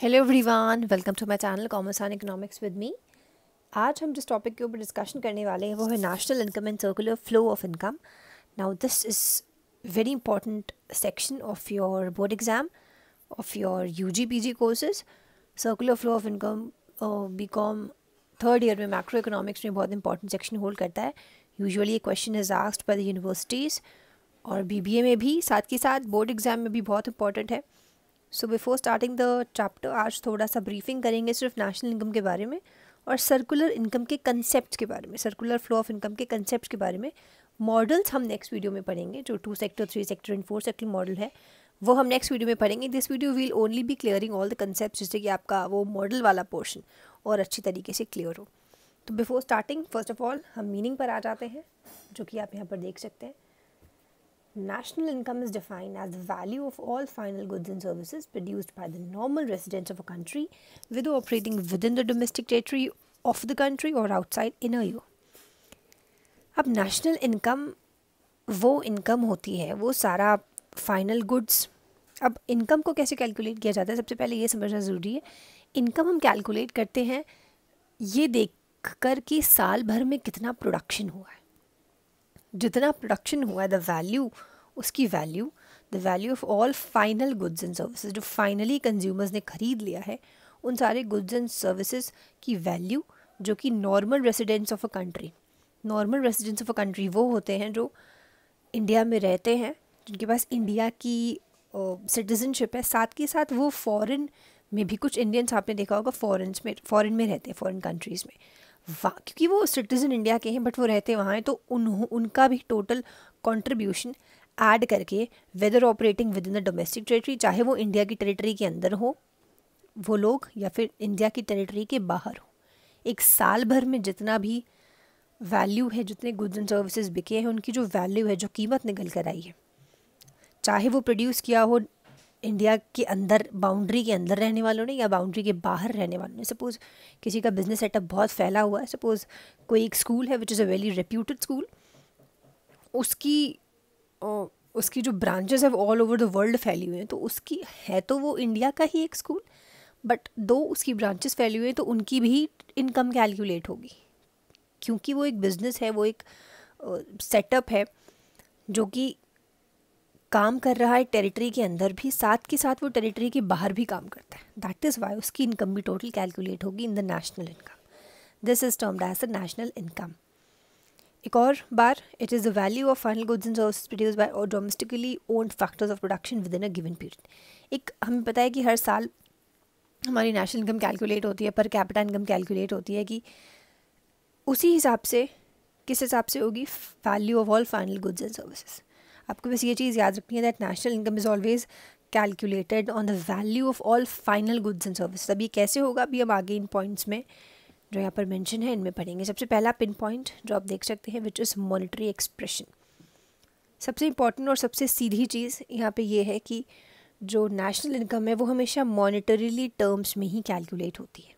Hello everyone, welcome to my channel commerce and economics with me. आज हम जिस topic के ऊपर डिस्कशन करने वाले हैं वो है national income and circular flow of income. Now this is very important section of your board exam of your UG PG courses. Circular flow of income BCom third year में macroeconomics में बहुत important section hold करता है। Usually ये question is asked by the universities और BBA में भी, साथ के साथ बोर्ड एग्जाम में भी बहुत इंपॉर्टेंट है। So before starting the chapter आज थोड़ा सा ब्रीफिंग करेंगे सिर्फ नेशनल इनकम के बारे में और सर्कुलर इनकम के कंसेप्ट के बारे में, सर्कुलर फ्लो ऑफ इनकम के कंसेप्ट के बारे में। मॉडल्स हम नेक्स्ट वीडियो में पढ़ेंगे, जो 2 sector 3 sector and 4 sector model है वो हम नेक्स्ट वीडियो में पढ़ेंगे। This video will only be clearing all the concept, जिससे कि आपका वो मॉडल वाला पोर्शन और अच्छी तरीके से क्लियर हो। तो before starting first of all हम मीनिंग पर आ जाते हैं, जो कि आप यहाँ पर देख सकते हैं। National income is defined as the value of all final goods and services produced by the normal residents of a country, whether operating within the domestic territory of the country or outside in a year. अब national income वो income होती है, वो सारा final goods. अब income को कैसे calculate किया जाता है, सबसे पहले ये समझना ज़रूरी है। इनकम हम कैलकुलेट करते हैं ये देख कर कि साल भर में कितना प्रोडक्शन हुआ है। जितना प्रोडक्शन हुआ है, द वैल्यू, उसकी value, the value of all final goods and services, जो फाइनली कंज्यूमर्स ने खरीद लिया है, उन सारे गुड्स एंड सर्विसेज की वैल्यू, जो कि normal residents of a country, normal residents of a country वो होते हैं जो इंडिया में रहते हैं, जिनके पास इंडिया की सिटीजनशिप है। साथ के साथ वो फॉरेन में भी, कुछ इंडियंस आपने देखा होगा फॉरेन में रहते हैं, फॉरेन कंट्रीज़ में, क्योंकि वो सिटीज़न इंडिया के हैं बट वो रहते वहाँ हैं, तो उनका भी टोटल कंट्रीब्यूशन ऐड करके, whether operating within the domestic territory, चाहे वो इंडिया की टेरिटरी के अंदर हो वो लोग या फिर इंडिया की टेरिटरी के बाहर हो, एक साल भर में जितना भी वैल्यू है, जितने गुड्स एंड सर्विसेज बिके हैं, उनकी जो वैल्यू है, जो कीमत निकल कर आई है, चाहे वो प्रोड्यूस किया हो इंडिया के अंदर, बाउंड्री के अंदर रहने वालों ने या बाउंड्री के बाहर रहने वालों ने। सपोज़ किसी का बिजनेस सेटअप बहुत फैला हुआ है, सपोज़ कोई एक स्कूल है which is a very reputed school, उसकी जो ब्रांचेस है वो ऑल ओवर द वर्ल्ड फैली हुई हैं, तो उसकी है तो वो इंडिया का ही एक स्कूल, बट दो उसकी ब्रांचेस फैली हुई हैं तो उनकी भी इनकम कैलकुलेट होगी, क्योंकि वो एक बिज़नेस है, वो एक सेटअप है जो कि काम कर रहा है टेरिटरी के अंदर भी, साथ के साथ वो टेरिटरी के बाहर भी काम करता है। दैट इज़ वाई उसकी इनकम भी टोटल कैलकुलेट होगी in the national income. This is termed as the national income. एक और बार, it is the value of final goods and services produced by और domestically owned factors of production within a given period. एक हमें पता है कि हर साल हमारी नेशनल इनकम कैलकुलेट होती है, पर कैपिटा इनकम कैलकुलेट होती है, कि उसी हिसाब से किस हिसाब से होगी, value of all final goods and services. आपको बस ये चीज़ याद रखनी है that national income is always calculated on the value of all final goods and services. अब ये कैसे होगा, अभी हम आगे इन पॉइंट्स में जो यहाँ पर मेंशन है इनमें पढ़ेंगे। सबसे पहला पिन पॉइंट जो आप देख सकते हैं, विच इज़ मॉनेटरी एक्सप्रेशन। सबसे इंपॉर्टेंट और सबसे सीधी चीज़ यहाँ पे ये है कि जो नेशनल इनकम है वो हमेशा मॉनेटरीली टर्म्स में ही कैलकुलेट होती है।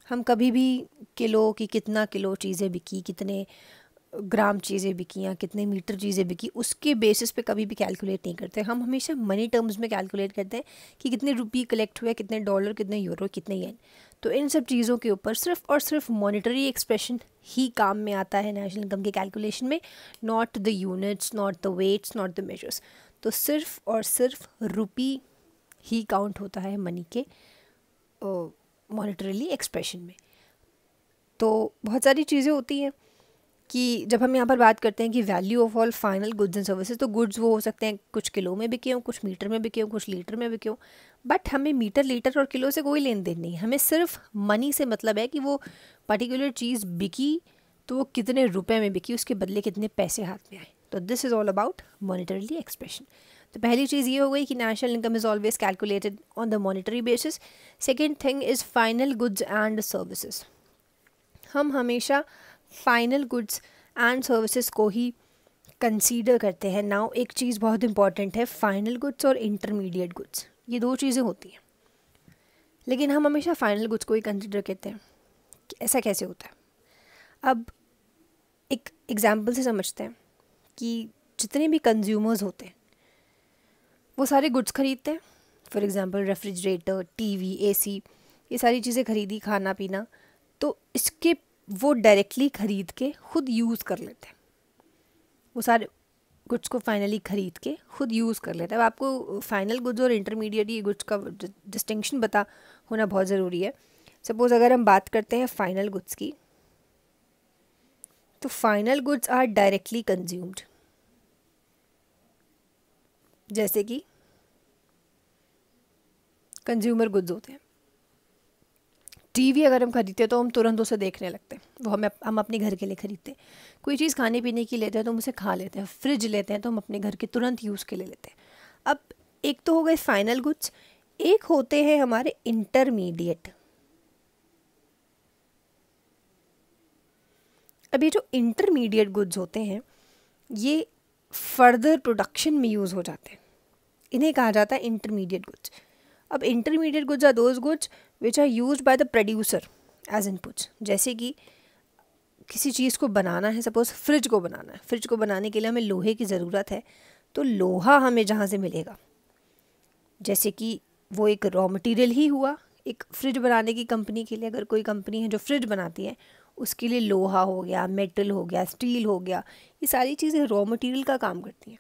हम कभी भी किलो की, कितना किलो चीज़ें बिकी, कितने ग्राम चीज़ें बिकी या कितने मीटर चीज़ें बिकी, उसके बेसिस पे कभी भी कैलकुलेट नहीं करते। हम हमेशा मनी टर्म्स में कैलकुलेट करते हैं कि कितने रुपये कलेक्ट हुए, कितने डॉलर, कितने यूरो, कितने येन। तो इन सब चीज़ों के ऊपर सिर्फ और सिर्फ मॉनेटरी एक्सप्रेशन ही काम में आता है नेशनल इनकम के कैलकुलेशन में, not the units, not the weights, not the measures. तो सिर्फ और सिर्फ रुपी ही काउंट होता है मनी के मॉनेटरीली एक्सप्रेशन में। तो बहुत सारी चीज़ें होती हैं कि जब हम यहाँ पर बात करते हैं कि value of all final goods and services, तो गुड्स वो हो सकते हैं कुछ किलो में बिके हों, कुछ मीटर में बिके हों, कुछ लीटर में बिके हों, बट हमें मीटर, लीटर और किलो से कोई लेन देन नहीं। हमें सिर्फ मनी से मतलब है कि वो पर्टिकुलर चीज़ बिकी तो वो कितने रुपए में बिकी, उसके बदले कितने पैसे हाथ में आए। तो this is all about monetarily expression. तो पहली चीज़ ये हो गई कि national income is always calculated on the monetary basis. Second thing is final goods and services. हम हमेशा फाइनल गुड्स एंड सर्विसेज को ही कंसीडर करते हैं। नाउ एक चीज़ बहुत इंपॉर्टेंट है, फाइनल गुड्स और इंटरमीडिएट गुड्स, ये दो चीज़ें होती हैं, लेकिन हम हमेशा फाइनल गुड्स को ही कंसीडर करते हैं। ऐसा कैसे होता है? अब एक एग्जांपल से समझते हैं कि जितने भी कंज्यूमर्स होते हैं वो सारे गुड्स खरीदते हैं, for example refrigerator, TV, AC, ये सारी चीज़ें खरीदी, खाना पीना, तो इसके वो डायरेक्टली ख़रीद के खुद यूज़ कर लेते हैं, वो सारे गुड्स को फाइनली ख़रीद के खुद यूज़ कर लेते हैं। अब आपको फाइनल गुड्स और इंटरमीडिएट गुड्स का डिस्टिंक्शन पता होना बहुत ज़रूरी है। सपोज़ अगर हम बात करते हैं फाइनल गुड्स की, तो final goods are directly consumed, जैसे कि कंज्यूमर गुड्स होते हैं। टीवी अगर हम खरीदते हैं तो हम तुरंत उसे देखने लगते हैं, वो हम अपने घर के लिए खरीदते हैं। कोई चीज़ खाने पीने की लेते हैं तो हम उसे खा लेते हैं। फ्रिज लेते हैं तो हम अपने घर के तुरंत यूज़ के लिए लेते हैं। अब एक तो हो गए फाइनल गुड्स, एक होते हैं हमारे इंटरमीडिएट। अब ये जो इंटरमीडिएट गुड्स होते हैं ये फर्दर प्रोडक्शन में यूज़ हो जाते हैं, इन्हें कहा जाता है इंटरमीडिएट गुड्स। अब intermediate goods are those goods which are used by the producer as inputs. जैसे कि किसी चीज़ को बनाना है, सपोज फ्रिज को बनाना है, फ्रिज को बनाने के लिए हमें लोहे की ज़रूरत है, तो लोहा हमें जहाँ से मिलेगा, जैसे कि वो एक रॉ मटेरियल ही हुआ एक फ्रिज बनाने की कंपनी के लिए। अगर कोई कंपनी है जो फ्रिज बनाती है, उसके लिए लोहा हो गया, मेटल हो गया, स्टील हो गया, ये सारी चीज़ें रॉ मटेरियल का काम करती हैं।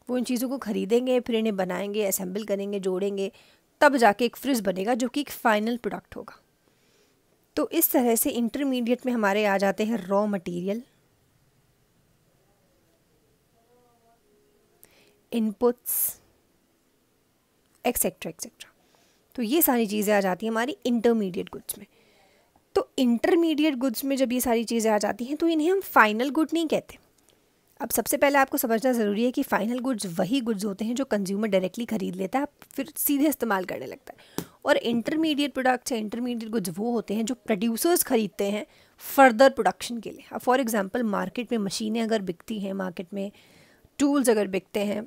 वो इन चीज़ों को ख़रीदेंगे, फिर इन्हें बनाएंगे, असेंबल करेंगे, जोड़ेंगे, तब जाके एक फ्रिज बनेगा जो कि एक फाइनल प्रोडक्ट होगा। तो इस तरह से इंटरमीडिएट में हमारे आ जाते हैं raw material, inputs, etcetera etcetera. तो ये सारी चीज़ें आ जाती हैं हमारी इंटरमीडिएट गुड्स में। तो इंटरमीडिएट गुड्स में जब ये सारी चीज़ें आ जाती हैं तो इन्हें हम फाइनल गुड नहीं कहते। अब सबसे पहले आपको समझना ज़रूरी है कि फाइनल गुड्स वही गुड्स होते हैं जो कंज्यूमर डायरेक्टली ख़रीद लेता है, फिर सीधे इस्तेमाल करने लगता है। और इंटरमीडिएट प्रोडक्ट्स या इंटरमीडिएट गुड्स वो होते हैं जो प्रोड्यूसर्स ख़रीदते हैं फर्दर प्रोडक्शन के लिए। अब फॉर एग्जांपल मार्केट में मशीनें अगर बिकती हैं, मार्केट में टूल्स अगर बिकते हैं,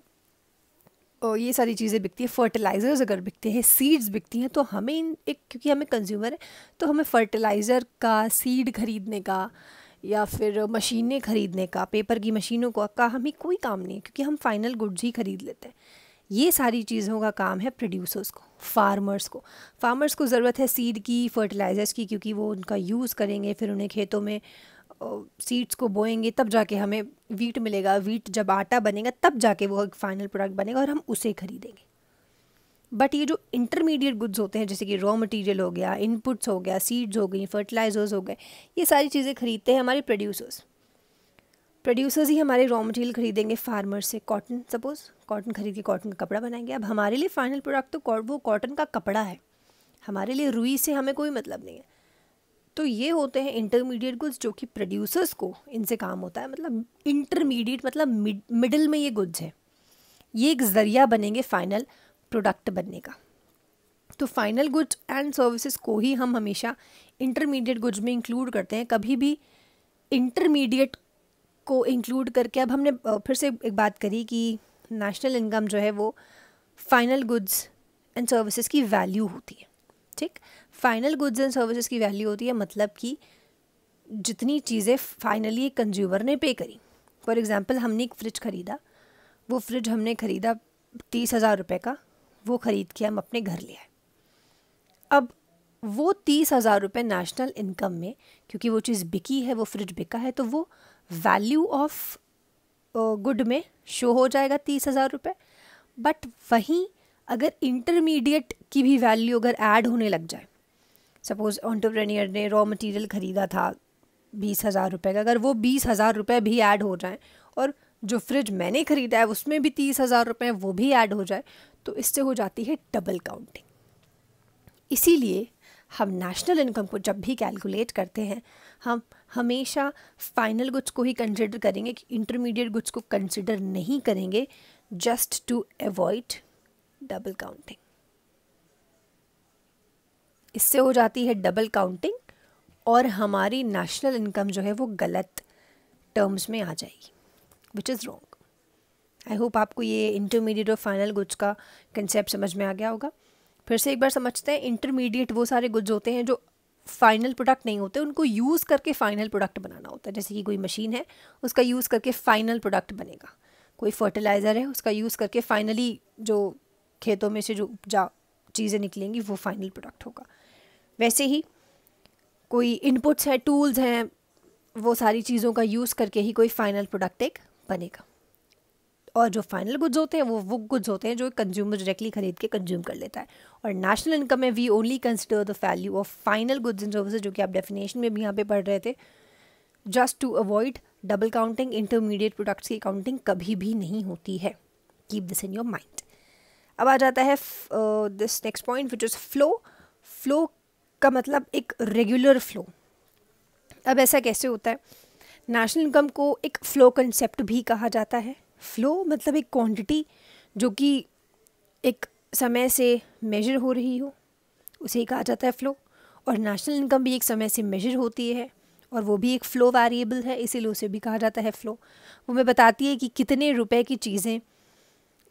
और ये सारी चीज़ें बिकती हैं, फर्टिलाइज़र्स अगर बिकते हैं, सीड्स बिकती हैं, तो हमें क्योंकि हमें कंज्यूमर है तो हमें फर्टिलाइज़र का, सीड खरीदने का या फिर मशीनें ख़रीदने का, पेपर की मशीनों का हमें कोई काम नहीं है, क्योंकि हम फाइनल गुड्स ही ख़रीद लेते हैं। ये सारी चीज़ों का काम है प्रोड्यूसर्स को, फार्मर्स को। फार्मर्स को ज़रूरत है सीड की, फर्टिलाइज़र्स की, क्योंकि वो उनका यूज़ करेंगे, फिर उन्हें खेतों में सीड्स को बोएंगे, तब जाके हमें वीट मिलेगा। वीट जब आटा बनेगा तब जाके वो एक फाइनल प्रोडक्ट बनेगा और हम उसे खरीदेंगे। बट ये जो इंटरमीडिएट गुड्स होते हैं, जैसे कि रॉ मटेरियल हो गया, इनपुट्स हो गया, सीड्स हो गई, फर्टिलाइजर्स हो गए, ये सारी चीज़ें खरीदते हैं हमारे प्रोड्यूसर्स। प्रोड्यूसर्स ही हमारे रॉ मटेरियल खरीदेंगे फार्मर से। कॉटन, सपोज कॉटन खरीद के कॉटन का कपड़ा बनाएंगे। अब हमारे लिए फाइनल प्रोडक्ट तो वो कॉटन का कपड़ा है, हमारे लिए रुई से हमें कोई मतलब नहीं है। तो ये होते हैं इंटरमीडिएट गुड्स जो कि प्रोड्यूसर्स को इनसे काम होता है। मतलब इंटरमीडिएट मतलब मिडिल में ये गुड्स है, ये एक ज़रिया बनेंगे फाइनल प्रोडक्ट बनने का। तो फाइनल गुड्स एंड सर्विसेज को ही हम हमेशा इंटरमीडिएट गुड्स में इंक्लूड करते हैं, कभी भी इंटरमीडिएट को इंक्लूड करके। अब हमने फिर से एक बात करी कि नेशनल इनकम जो है वो फाइनल गुड्स एंड सर्विसेज की वैल्यू होती है। ठीक, फाइनल गुड्स एंड सर्विसेज की वैल्यू होती है, मतलब कि जितनी चीज़ें फाइनली कंज्यूमर ने पे करी। फॉर एग्जांपल हमने एक फ्रिज ख़रीदा, वो फ्रिज हमने ख़रीदा 30,000 रुपये का, वो ख़रीद के हम अपने घर ले आए। अब वो 30,000 रुपये नेशनल इनकम में, क्योंकि वो चीज़ बिकी है, वो फ्रिज बिका है, तो वो वैल्यू ऑफ गुड में शो हो जाएगा 30,000 रुपये। बट वहीं अगर इंटरमीडिएट की भी वैल्यू अगर ऐड होने लग जाए, सपोज़ एंटरप्रेन्योर ने रॉ मटेरियल ख़रीदा था 20,000 रुपये का, अगर वो 20,000 रुपये भी ऐड हो जाएं और जो फ्रिज मैंने ख़रीदा है उसमें भी 30,000 रुपये वो भी ऐड हो जाए, तो इससे हो जाती है डबल काउंटिंग। इसीलिए हम नेशनल इनकम को जब भी कैलकुलेट करते हैं, हम हमेशा फाइनल गुड्स को ही कंसिडर करेंगे, कि इंटरमीडिएट गुड्स को कंसिडर नहीं करेंगे, just to avoid double counting. इससे हो जाती है डबल काउंटिंग और हमारी नेशनल इनकम जो है वो गलत टर्म्स में आ जाएगी, which is wrong. I hope आपको ये इंटरमीडिएट और फाइनल गुड्स का कंसेप्ट समझ में आ गया होगा। फिर से एक बार समझते हैं, इंटरमीडिएट वो सारे गुड्स होते हैं जो फाइनल प्रोडक्ट नहीं होते, उनको यूज़ करके फाइनल प्रोडक्ट बनाना होता है। जैसे कि कोई मशीन है, उसका यूज़ करके फाइनल प्रोडक्ट बनेगा। कोई फर्टिलाइज़र है, उसका यूज़ करके फाइनली जो खेतों में से जो उपजा चीज़ें निकलेंगी वो फाइनल प्रोडक्ट होगा। वैसे ही कोई इनपुट्स है, टूल्स हैं, वो सारी चीज़ों का यूज़ करके ही कोई फाइनल प्रोडक्ट एक बनेगा। और जो फाइनल गुड्स होते हैं वो गुड्स होते हैं जो कंज्यूमर डायरेक्टली खरीद के कंज्यूम कर लेता है। और नेशनल इनकम में we only consider the value of final goods and services, जो कि आप डेफिनेशन में भी यहाँ पे पढ़ रहे थे। Just to avoid double counting, intermediate products की काउंटिंग कभी भी नहीं होती है। Keep this in your mind. अब आ जाता है this next point which is flow. Flow का मतलब एक रेगुलर फ्लो। अब ऐसा कैसे होता है? नेशनल इनकम को एक फ्लो कंसेप्ट भी कहा जाता है। फ्लो मतलब एक क्वांटिटी जो कि एक समय से मेजर हो रही हो, उसे ही कहा जाता है फ्लो। और नेशनल इनकम भी एक समय से मेजर होती है और वो भी एक फ़्लो वेरिएबल है, इसीलिए उसे भी कहा जाता है फ़्लो। वो हमें बताती है कि कितने रुपए की चीज़ें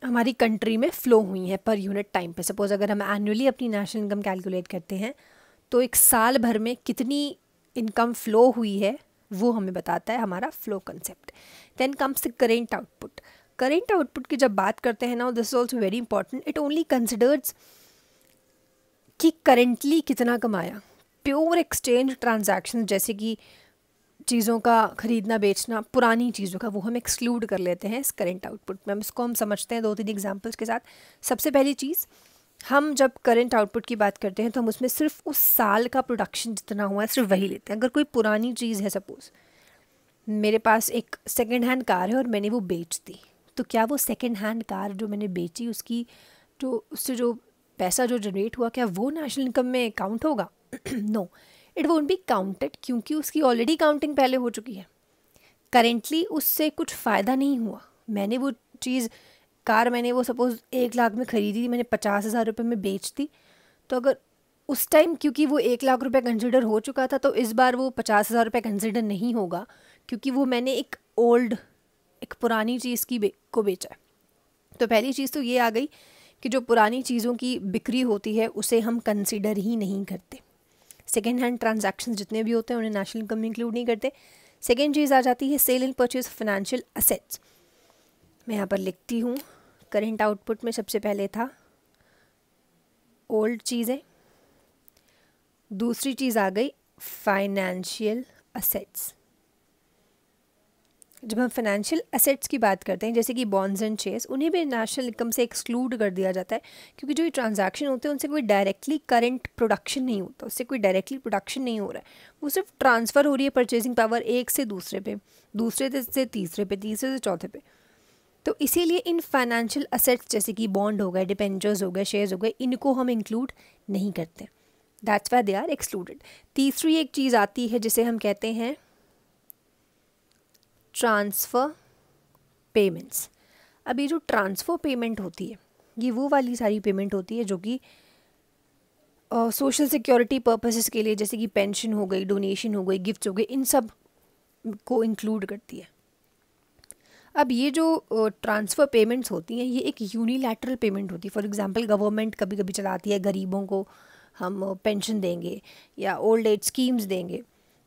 हमारी कंट्री में फ़्लो हुई हैं पर यूनिट टाइम पे। सपोज़ अगर हम एनुअली अपनी नेशनल इनकम कैलकुलेट करते हैं तो एक साल भर में कितनी इनकम फ़्लो हुई है वो हमें बताता है हमारा flow concept. Then comes the current output. Current output की जब बात करते हैं ना, this is also very important. It only considers कि करेंटली कितना कमाया। प्योर एक्सचेंज ट्रांजैक्शन जैसे कि चीज़ों का खरीदना बेचना, पुरानी चीज़ों का, वो हम एक्सक्लूड कर लेते हैं इस करेंट आउटपुट में। इसको हम समझते हैं 2-3 एग्जांपल्स के साथ। सबसे पहली चीज़, हम जब करेंट आउटपुट की बात करते हैं तो हम उसमें सिर्फ उस साल का प्रोडक्शन जितना हुआ है सिर्फ वही लेते हैं। अगर कोई पुरानी चीज़ है, सपोज़ मेरे पास एक सेकेंड हैंड कार है और मैंने वो बेच दी, तो क्या वो सेकेंड हैंड कार जो मैंने बेची उसकी उससे जो पैसा जो जनरेट हुआ, क्या वो नेशनल इनकम में काउंट होगा? No, it won't be counted, क्योंकि उसकी ऑलरेडी काउंटिंग पहले हो चुकी है। करेंटली उससे कुछ फ़ायदा नहीं हुआ। मैंने वो चीज़, कार मैंने वो सपोज़ 1 लाख में ख़रीदी थी, मैंने 50,000 रुपये में बेच दी, तो अगर उस टाइम क्योंकि वो 1 लाख रुपये कंसिडर हो चुका था, तो इस बार वो 50,000 रुपये कंसिडर नहीं होगा, क्योंकि वो मैंने एक पुरानी चीज़ को बेचा है। तो पहली चीज़ तो ये आ गई कि जो पुरानी चीज़ों की बिक्री होती है उसे हम कंसिडर ही नहीं करते। सेकेंड हैंड ट्रांजैक्शंस जितने भी होते हैं उन्हें नेशनल इनकम में इंक्लूड नहीं करते। सेकेंड चीज़ आ जाती है sale and purchase financial assets. मैं यहाँ पर लिखती हूँ, करेंट आउटपुट में सबसे पहले था ओल्ड चीज़ें, दूसरी चीज़ आ गई फाइनेंशियल असेट्स। जब हम फाइनेंशियल एसेट्स की बात करते हैं जैसे कि बॉन्ड्स एंड शेयर्स, उन्हें भी नेशनल इनकम से एक्सक्लूड कर दिया जाता है, क्योंकि जो ये ट्रांजैक्शन होते हैं उनसे कोई डायरेक्टली करंट प्रोडक्शन नहीं होता, उससे कोई डायरेक्टली प्रोडक्शन नहीं हो रहा है, वो सिर्फ ट्रांसफ़र हो रही है परचेजिंग पावर एक से दूसरे पे, दूसरे से तीसरे पे, तीसरे से चौथे पे। तो इसीलिए इन फाइनेंशियल असेट्स जैसे कि बॉन्ड हो गए, डिबेंचर्स हो गए, शेयर्स हो गए, इनको हम इंक्लूड नहीं करते। That's why they are excluded. तीसरी एक चीज़ आती है जिसे हम कहते हैं ट्रांसफ़र पेमेंट्स। अब ये जो ट्रांसफ़र पेमेंट होती है ये वो वाली सारी पेमेंट होती है जो कि सोशल सिक्योरिटी पर्पसेस के लिए, जैसे कि पेंशन हो गई, डोनेशन हो गई, गिफ्ट्स हो गए, इन सब को इंक्लूड करती है। अब ये जो ट्रांसफ़र पेमेंट्स होती हैं ये एक यूनिलैटरल पेमेंट होती है। फॉर एग्जांपल गवर्नमेंट कभी कभी चलाती है, गरीबों को हम पेंशन देंगे या ओल्ड एज स्कीम्स देंगे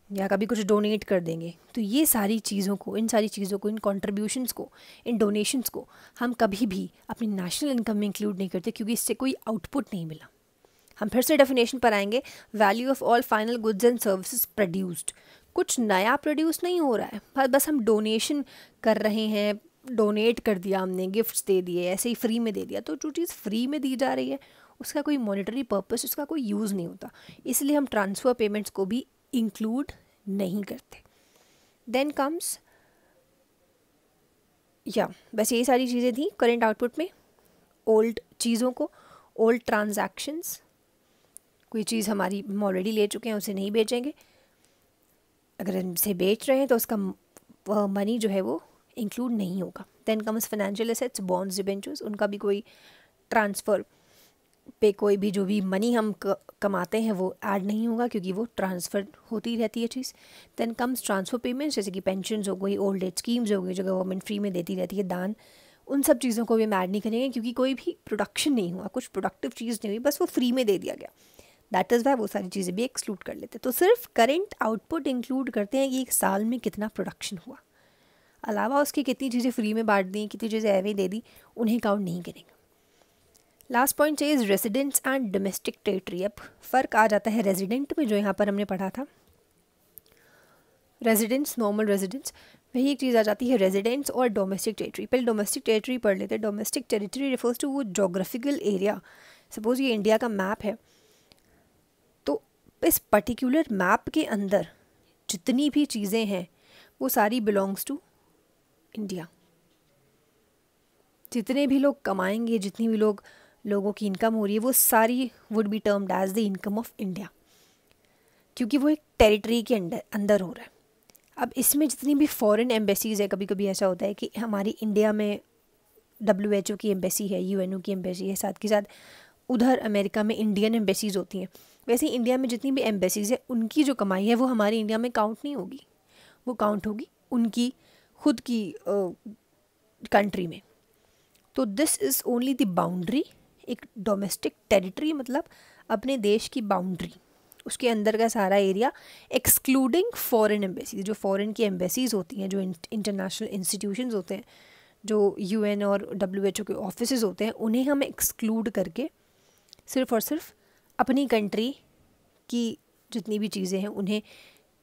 या कभी कुछ डोनेट कर देंगे, तो ये सारी चीज़ों को, इन सारी चीज़ों को, इन कॉन्ट्रीब्यूशंस को, इन डोनेशंस को हम कभी भी अपनी नेशनल इनकम में इंक्लूड नहीं करते, क्योंकि इससे कोई आउटपुट नहीं मिला। हम फिर से डेफिनेशन पर आएंगे, value of all final goods and services produced. कुछ नया प्रोड्यूस नहीं हो रहा है, बस हम डोनेशन कर रहे हैं, डोनेट कर दिया हमने, गिफ्ट्स दे दिए, ऐसे ही फ्री में दे दिया। तो जो चीज़ फ्री में दी जा रही है उसका कोई मॉनेटरी पर्पस, उसका कोई यूज़ नहीं होता, इसलिए हम ट्रांसफ़र पेमेंट्स को भी इंक्लूड नहीं करते। देन कम्स बस ये सारी चीज़ें थी करेंट आउटपुट में। ओल्ड चीज़ों को, ओल्ड ट्रांजैक्शंस, कोई चीज़ हमारी हम ऑलरेडी ले चुके हैं उसे नहीं बेचेंगे, अगर हम इसे बेच रहे हैं तो उसका मनी जो है वो इंक्लूड नहीं होगा। Then comes financial assets, bonds, debentures, उनका भी कोई ट्रांसफ़र पे कोई भी जो भी मनी हम कमाते हैं वो ऐड नहीं होगा, क्योंकि वो ट्रांसफ़र होती रहती है चीज़। देन कम्स ट्रांसफ़र पेमेंट्स, जैसे कि पेंशन्स हो गई, ओल्ड एज स्कीम्स हो गई जो गवर्नमेंट फ्री में देती रहती है, दान, उन सब चीज़ों को भी हम ऐड नहीं करेंगे, क्योंकि कोई भी प्रोडक्शन नहीं हुआ, कुछ प्रोडक्टिव चीज़ नहीं हुई, बस वो फ्री में दे दिया गया। दैट इज़ वाई वो सारी चीज़ें भी एक्सक्लूड कर लेते हैं। तो सिर्फ करेंट आउटपुट इंक्लूड करते हैं कि एक साल में कितना प्रोडक्शन हुआ, अलावा उसकी कितनी चीज़ें फ्री में बांट दी, कितनी चीज़ें एवं दे दी, उन्हें काउंट नहीं करेंगे। लास्ट पॉइंट चाहिए रेजिडेंट्स एंड डोमेस्टिक टेरिटरी। अब फ़र्क आ जाता है रेजिडेंट में, जो यहाँ पर हमने पढ़ा था रेजिडेंट्स, नॉर्मल रेजिडेंट्स, वही एक चीज़ आ जाती है रेजिडेंट्स और डोमेस्टिक टेरिटरी। पहले डोमेस्टिक टेरिटरी पढ़ लेते हैं। डोमेस्टिक टेरिटरी रिफर्स टू वो जोग्राफिकल एरिया। सपोज ये इंडिया का मैप है, तो इस पर्टिकुलर मैप के अंदर जितनी भी चीज़ें हैं वो सारी बिलोंग्स टू इंडिया। जितने भी लोग कमाएंगे, जितनी भी लोगों की इनकम हो रही है, वो सारी would be termed as the income of India, क्योंकि वो एक टेरिटरी के अंदर हो रहा है। अब इसमें जितनी भी फॉरेन एम्बेसीज़ है, कभी कभी ऐसा होता है कि हमारी इंडिया में WHO की एम्बेसी है, UNO की एम्बेसी है, साथ के साथ उधर अमेरिका में इंडियन एम्बेसीज़ होती हैं। वैसे ही इंडिया में जितनी भी एम्बेसीज़ है, उनकी जो कमाई है वो हमारी इंडिया में काउंट नहीं होगी, वो काउंट होगी उनकी खुद की कंट्री में। तो this is only the boundary. एक डोमेस्टिक टेरिटरी मतलब अपने देश की बाउंड्री, उसके अंदर का सारा एरिया, एक्सक्लूडिंग फॉरेन एम्बेसीज। जो फॉरेन की एम्बेसीज होती हैं, जो इंटरनेशनल इंस्टीट्यूशंस होते हैं, जो UN और WHO के ऑफिसेज होते हैं, उन्हें हम एक्सक्लूड करके सिर्फ और सिर्फ अपनी कंट्री की जितनी भी चीज़ें हैं उन्हें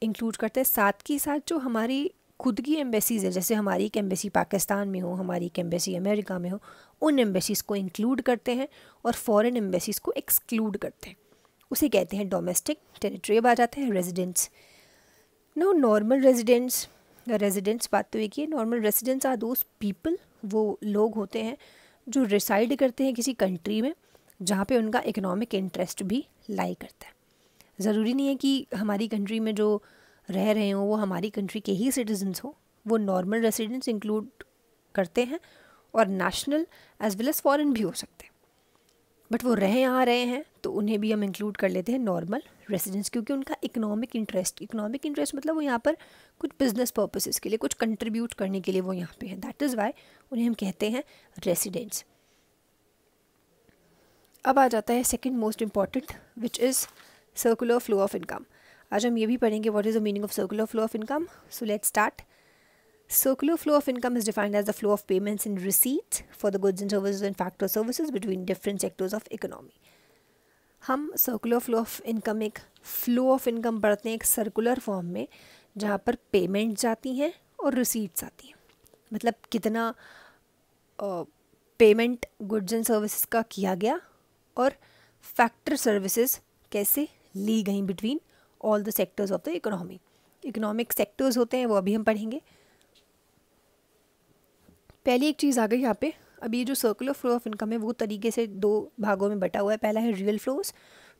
इंक्लूड करते हैं। साथ के साथ जो हमारी खुद की एम्बेसीज़ है, जैसे हमारी एक एम्बेसी पाकिस्तान में हो, हमारी एक एम्बेसी अमेरिका में हो, उन एम्बेसीज़ को इंक्लूड करते हैं और फॉरेन एम्बेसीज़ को एक्सक्लूड करते हैं। उसे कहते हैं डोमेस्टिक टेरिटरी। अब आ जाते हैं रेजिडेंट्स। नो नॉर्मल रेजिडेंट्स बात तो एक ही है। Normal residents are those people, वो लोग होते हैं जो रिसाइड करते हैं किसी कंट्री में जहाँ पे उनका इकोनॉमिक इंटरेस्ट भी लाई करता है। ज़रूरी नहीं है कि हमारी कंट्री में जो रह रहे हों वो हमारी कंट्री के ही सिटीजन्स हों। वो नॉर्मल रेजिडेंट्स इंक्लूड करते हैं और national as well as foreign भी हो सकते हैं, बट वो आ रहे हैं तो उन्हें भी हम इंक्लूड कर लेते हैं नॉर्मल रेजिडेंट्स, क्योंकि उनका इकोनॉमिक इंटरेस्ट मतलब वो यहाँ पर कुछ बिजनेस पर्पसेस के लिए, कुछ कंट्रीब्यूट करने के लिए वो यहाँ पे हैं। दैट इज़ वाई उन्हें हम कहते हैं रेजिडेंट्स। अब आ जाता है second most important, which is circular flow of income. आज हम ये भी पढ़ेंगे what is the meaning of circular flow of income. So let's start. Circular flow of income is defined as the flow of payments and receipts for the goods and services and factor services between different sectors of economy. हम circular flow of income एक flow of income पढ़ते हैं एक circular form में, जहाँ पर payment जाती हैं और रिसीट्स आती हैं। मतलब कितना पेमेंट गुड्स एंड सर्विसेज का किया गया और फैक्टर सर्विसेज कैसे ली गई between all the sectors of the economy. Economic sectors होते हैं, वो अभी हम पढ़ेंगे। पहली एक चीज़ आ गई यहाँ पे। अभी ये जो सर्कुलर फ्लो ऑफ इनकम है वो तरीके से दो भागों में बटा हुआ है। पहला है रियल फ्लोज,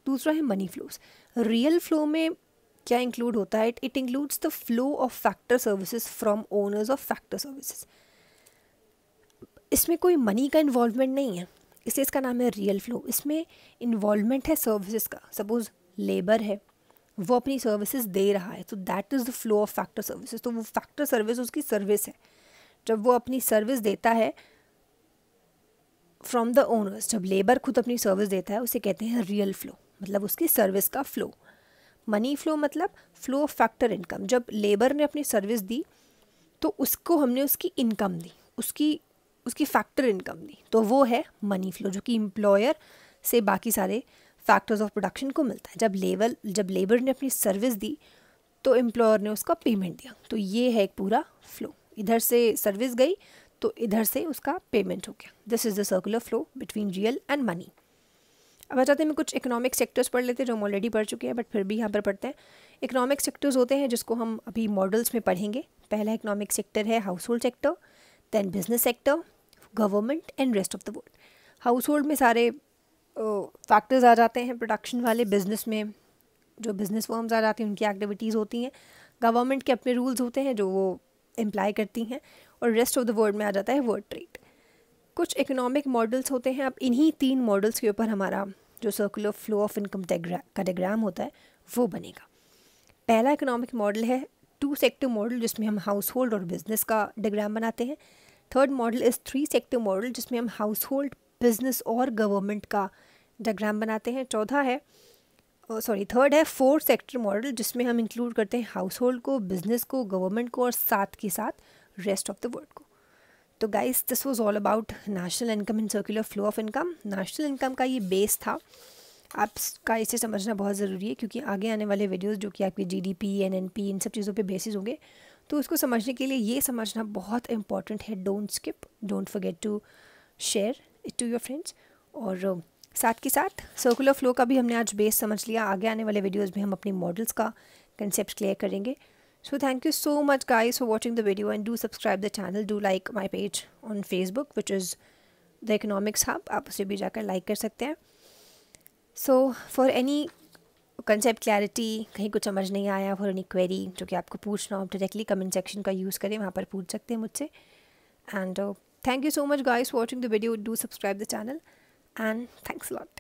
दूसरा है मनी फ्लोज। रियल फ्लो में क्या इंक्लूड होता है? It includes the flow of factor services from owners of factor services. इसमें कोई मनी का इन्वॉल्वमेंट नहीं है, इसलिए इसका नाम है रियल फ्लो। इसमें इन्वॉल्वमेंट है सर्विसेज का। सपोज लेबर है, वो अपनी सर्विसेज दे रहा है, तो that is the flow of factor services. तो वो फैक्टर सर्विस उसकी सर्विस है। जब वो अपनी सर्विस देता है फ्रॉम द ओनर्स, जब लेबर खुद अपनी सर्विस देता है, उसे कहते हैं रियल फ्लो, मतलब उसकी सर्विस का फ्लो। मनी फ्लो मतलब फ्लो ऑफ फैक्टर इनकम। जब लेबर ने अपनी सर्विस दी तो उसको हमने उसकी इनकम दी, उसकी फैक्टर इनकम दी, तो वो है मनी फ्लो, जो कि एम्प्लॉयर से बाकी सारे फैक्टर्स ऑफ प्रोडक्शन को मिलता है। जब लेबर ने अपनी सर्विस दी तो एम्प्लॉयर ने उसका पेमेंट दिया, तो ये है एक पूरा फ्लो। इधर से सर्विस गई तो इधर से उसका पेमेंट हो गया। This is the circular flow between real and money. अब आ जाते हैं, कुछ इकोनॉमिक सेक्टर्स पढ़ लेते हैं जो हम ऑलरेडी पढ़ चुके हैं, बट फिर भी यहाँ पर पढ़ते हैं। इकोनॉमिक सेक्टर्स होते हैं जिसको हम अभी मॉडल्स में पढ़ेंगे। पहला इकोनॉमिक सेक्टर है household sector, then business sector, government and rest of the world. Household में सारे फैक्टर्स आ जाते हैं प्रोडक्शन वाले। बिजनेस में जो बिजनेस फर्म्स आ जाती हैं उनकी एक्टिविटीज़ होती हैं। गवर्नमेंट के अपने रूल्स होते हैं जो वो इम्प्लाई करती हैं, और रेस्ट ऑफ द वर्ल्ड में आ जाता है वर्ल्ड ट्रेड। कुछ इकोनॉमिक मॉडल्स होते हैं। अब इन्हीं 3 मॉडल्स के ऊपर हमारा जो सर्कुलर फ्लो ऑफ इनकम का डायग्राम होता है वो बनेगा। पहला इकोनॉमिक मॉडल है 2 सेक्टर मॉडल, जिसमें हम हाउस होल्ड और बिजनेस का डायग्राम बनाते हैं। Third model is 3 sector model, जिसमें हम हाउस होल्ड, बिजनेस और गवर्नमेंट का डायग्राम बनाते हैं। थर्ड है 4 सेक्टर मॉडल, जिसमें हम इंक्लूड करते हैं हाउस होल्ड को, बिजनेस को, गवर्नमेंट को और साथ के साथ रेस्ट ऑफ द वर्ल्ड को। तो guys this was all about national income and circular flow of income. National income का ये बेस था, आपका इसे समझना बहुत ज़रूरी है क्योंकि आगे आने वाले वीडियोस जो कि आपकी जीडीपी, एनएनपी, इन सब चीज़ों पे बेसिस होंगे, तो उसको समझने के लिए ये समझना बहुत इंपॉर्टेंट है। Don't skip, don't forget to share it to your friends. और साथ के साथ सर्कुलर फ्लो का भी हमने आज बेस समझ लिया। आगे आने वाले वीडियोज़ में हम अपनी मॉडल्स का कंसेप्ट क्लियर करेंगे। So thank you so much guys for watching the video, and do subscribe the channel. Do like my page on Facebook which is the Economics Hub. आप उसे भी जाकर like कर सकते हैं। So for any concept clarity, कहीं कुछ समझ नहीं आया, for any query जो कि आपको पूछना हो, डायरेक्टली कमेंट सेक्शन का यूज़ करें, वहाँ पर पूछ सकते हैं मुझसे। And thank you so much guys for watching the video. Do subscribe the channel and thanks a lot.